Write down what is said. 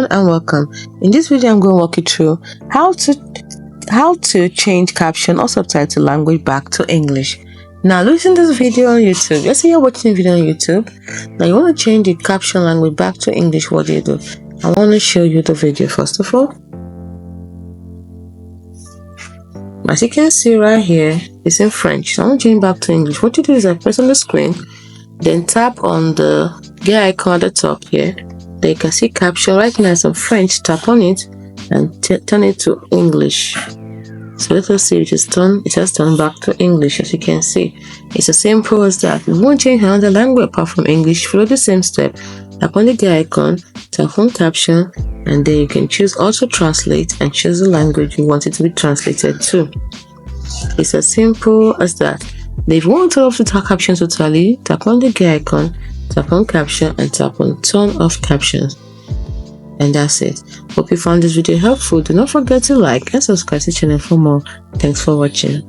everyone and welcome. In this video I'm going to walk you through how to change caption or subtitle language back to English. Now listen to this video on YouTube. Let's say you're watching a video on YouTube. Now you want to change the caption language back to English. What do you do? I want to show you the video first of all. As you can see right here, it's in French. So I want to change back to English. What you do is I press on the screen, then tap on the gear icon at the top here. Then you can see caption. Right now it's in French. Tap on it and turn it to English. So let us see it has turned back to English. As you can see, it's as simple as that. If you want to change another language apart from English, follow the same step. Tap on the gear icon, tap on caption, and then you can choose auto translate and choose the language you want it to be translated to. It's as simple as that. Now if you want to turn off the captions totally, tap on the gear icon, tap on caption, and tap on turn off captions. And that's it. Hope you found this video helpful. Do not forget to like and subscribe to the channel for more. Thanks for watching.